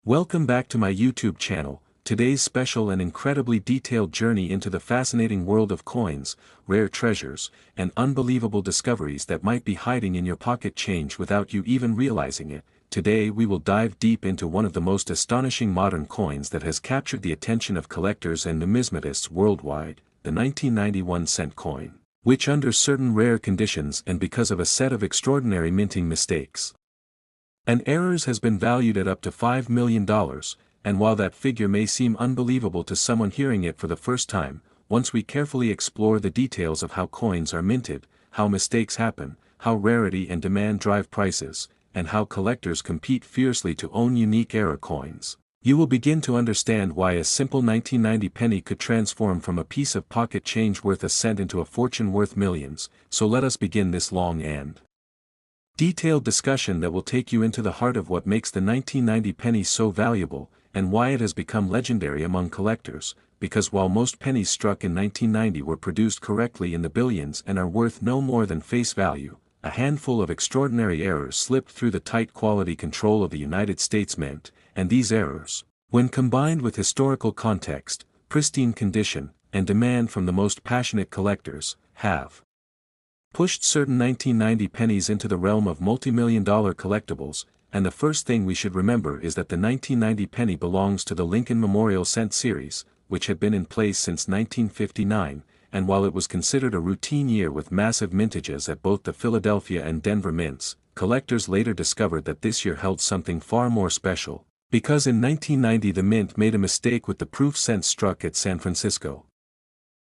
Welcome back to my YouTube channel. Today's special and incredibly detailed journey into the fascinating world of coins, rare treasures, and unbelievable discoveries that might be hiding in your pocket change without you even realizing it. Today we will dive deep into one of the most astonishing modern coins that has captured the attention of collectors and numismatists worldwide, the 1991 cent coin, which under certain rare conditions and because of a set of extraordinary minting mistakes and errors has been valued at up to $5 million, and while that figure may seem unbelievable to someone hearing it for the first time, once we carefully explore the details of how coins are minted, how mistakes happen, how rarity and demand drive prices, and how collectors compete fiercely to own unique error coins, you will begin to understand why a simple 1990 penny could transform from a piece of pocket change worth a cent into a fortune worth millions. So let us begin this long and detailed discussion that will take you into the heart of what makes the 1990 penny so valuable, and why it has become legendary among collectors, because while most pennies struck in 1990 were produced correctly in the billions and are worth no more than face value, a handful of extraordinary errors slipped through the tight quality control of the United States Mint, and these errors, when combined with historical context, pristine condition, and demand from the most passionate collectors, have pushed certain 1990 pennies into the realm of multi-million-dollar collectibles, and the first thing we should remember is that the 1990 penny belongs to the Lincoln Memorial Cent series, which had been in place since 1959, and while it was considered a routine year with massive mintages at both the Philadelphia and Denver mints, collectors later discovered that this year held something far more special, because in 1990 the mint made a mistake with the proof cent struck at San Francisco,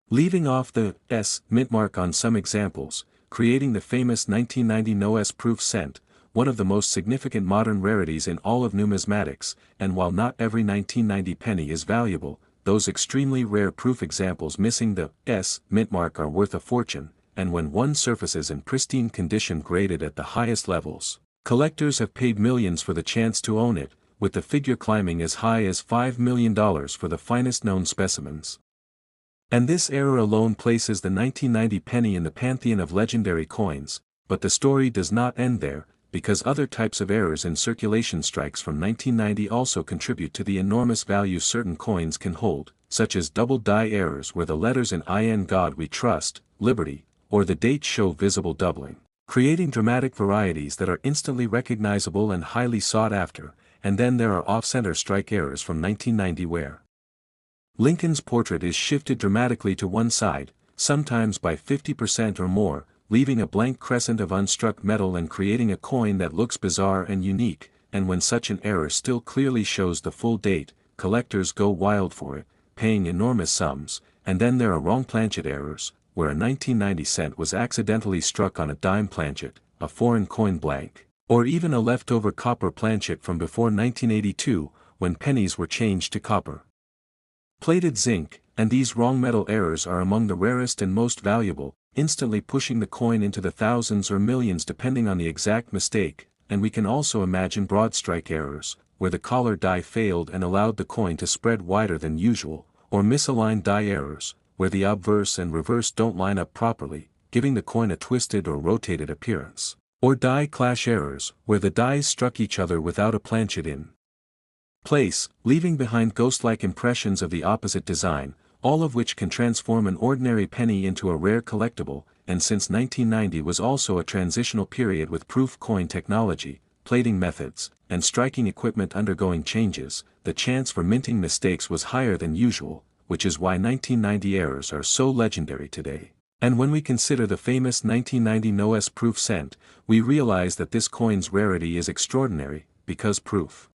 leaving off the S mint mark on some examples, creating the famous 1990 no-S proof cent, one of the most significant modern rarities in all of numismatics. And while not every 1990 penny is valuable, those extremely rare proof examples missing the S mint mark are worth a fortune, and when one surfaces in pristine condition graded at the highest levels, collectors have paid millions for the chance to own it, with the figure climbing as high as $5 million for the finest known specimens. And this error alone places the 1990 penny in the pantheon of legendary coins, but the story does not end there, because other types of errors in circulation strikes from 1990 also contribute to the enormous value certain coins can hold, such as double die errors where the letters in God We Trust, Liberty, or the date show visible doubling, creating dramatic varieties that are instantly recognizable and highly sought after. And then there are off-center strike errors from 1990 where Lincoln's portrait is shifted dramatically to one side, sometimes by 50% or more, leaving a blank crescent of unstruck metal and creating a coin that looks bizarre and unique. And when such an error still clearly shows the full date, collectors go wild for it, paying enormous sums. And then there are wrong planchet errors, where a 1990 cent was accidentally struck on a dime planchet, a foreign coin blank, or even a leftover copper planchet from before 1982, when pennies were changed to copper plated zinc. And these wrong metal errors are among the rarest and most valuable, instantly pushing the coin into the thousands or millions depending on the exact mistake. And we can also imagine broad strike errors, where the collar die failed and allowed the coin to spread wider than usual, or misaligned die errors, where the obverse and reverse don't line up properly, giving the coin a twisted or rotated appearance, or die clash errors, where the dies struck each other without a planchet in place, leaving behind ghost-like impressions of the opposite design, all of which can transform an ordinary penny into a rare collectible. And since 1990 was also a transitional period with proof coin technology, plating methods, and striking equipment undergoing changes, the chance for minting mistakes was higher than usual, which is why 1990 errors are so legendary today. And when we consider the famous 1990 no-S proof cent, we realize that this coin's rarity is extraordinary, because proof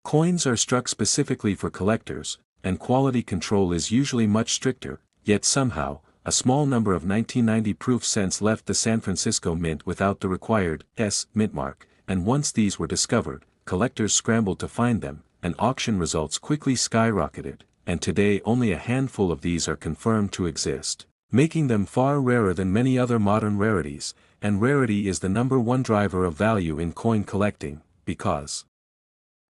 coins are struck specifically for collectors, and quality control is usually much stricter. Yet somehow, a small number of 1990 proof cents left the San Francisco Mint without the required S mint mark, and once these were discovered, collectors scrambled to find them, and auction results quickly skyrocketed, and today only a handful of these are confirmed to exist, making them far rarer than many other modern rarities. And rarity is the #1 driver of value in coin collecting, because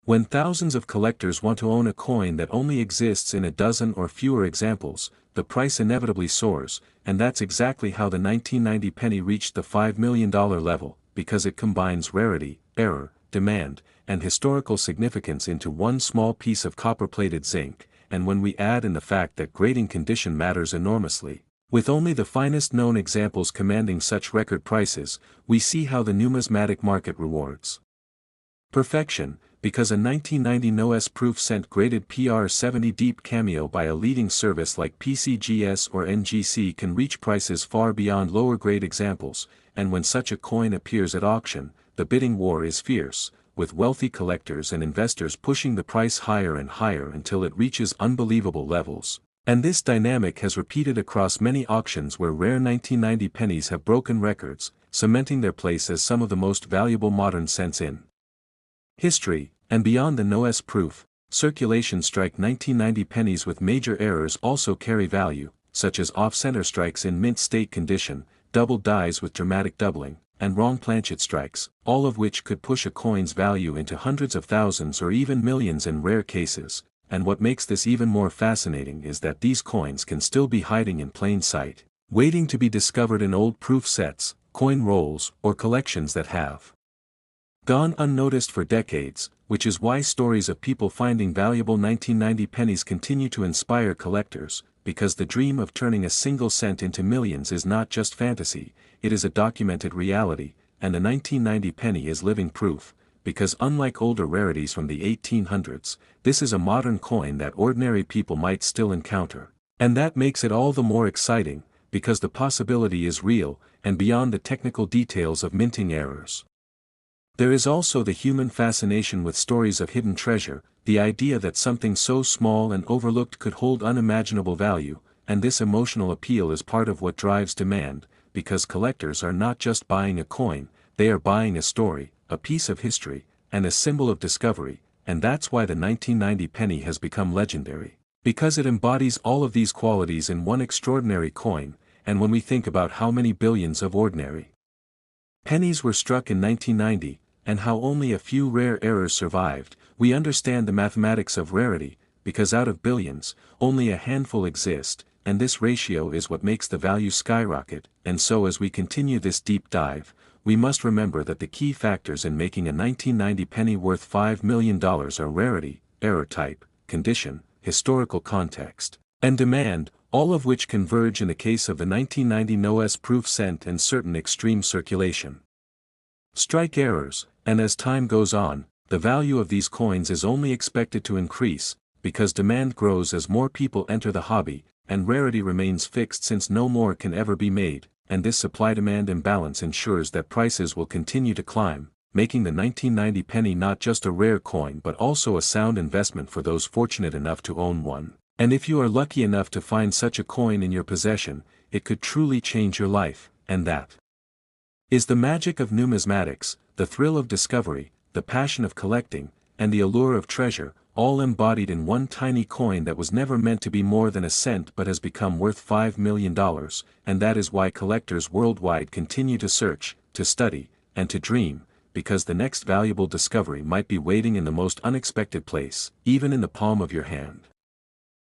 when thousands of collectors want to own a coin that only exists in a dozen or fewer examples, the price inevitably soars. And that's exactly how the 1990 penny reached the $5 million level, because it combines rarity, error, demand, and historical significance into one small piece of copper-plated zinc, and when we add in the fact that grading condition matters enormously, with only the finest known examples commanding such record prices, we see how the numismatic market rewards perfection, because a 1990 no-S proof cent graded PR70 deep cameo by a leading service like PCGS or NGC can reach prices far beyond lower-grade examples, and when such a coin appears at auction, the bidding war is fierce, with wealthy collectors and investors pushing the price higher and higher until it reaches unbelievable levels. And this dynamic has repeated across many auctions where rare 1990 pennies have broken records, cementing their place as some of the most valuable modern cents in history. And beyond the no-S proof, circulation strike 1990 pennies with major errors also carry value, such as off-center strikes in mint state condition, double dies with dramatic doubling, and wrong planchet strikes, all of which could push a coin's value into hundreds of thousands or even millions in rare cases. And what makes this even more fascinating is that these coins can still be hiding in plain sight, waiting to be discovered in old proof sets, coin rolls, or collections that have gone unnoticed for decades, which is why stories of people finding valuable 1990 pennies continue to inspire collectors, because the dream of turning a single cent into millions is not just fantasy, it is a documented reality, and the 1990 penny is living proof, because unlike older rarities from the 1800s, this is a modern coin that ordinary people might still encounter. And that makes it all the more exciting, because the possibility is real, and beyond the technical details of minting errors. There is also the human fascination with stories of hidden treasure, the idea that something so small and overlooked could hold unimaginable value, and this emotional appeal is part of what drives demand, because collectors are not just buying a coin, they are buying a story, a piece of history, and a symbol of discovery, and that's why the 1990 penny has become legendary, because it embodies all of these qualities in one extraordinary coin. And when we think about how many billions of ordinary pennies were struck in 1990, and how only a few rare errors survived, we understand the mathematics of rarity, because out of billions, only a handful exist, and this ratio is what makes the value skyrocket. And so as we continue this deep dive, we must remember that the key factors in making a 1990 penny worth $5 million are rarity, error type, condition, historical context, and demand, all of which converge in the case of the 1990 no-S proof cent and certain extreme circulation strike errors. And as time goes on, the value of these coins is only expected to increase, because demand grows as more people enter the hobby, and rarity remains fixed since no more can ever be made, and this supply-demand imbalance ensures that prices will continue to climb, making the 1990 penny not just a rare coin but also a sound investment for those fortunate enough to own one. And if you are lucky enough to find such a coin in your possession, it could truly change your life, and that is the magic of numismatics, the thrill of discovery, the passion of collecting, and the allure of treasure, all embodied in one tiny coin that was never meant to be more than a cent but has become worth $5 million, and that is why collectors worldwide continue to search, to study, and to dream, because the next valuable discovery might be waiting in the most unexpected place, even in the palm of your hand.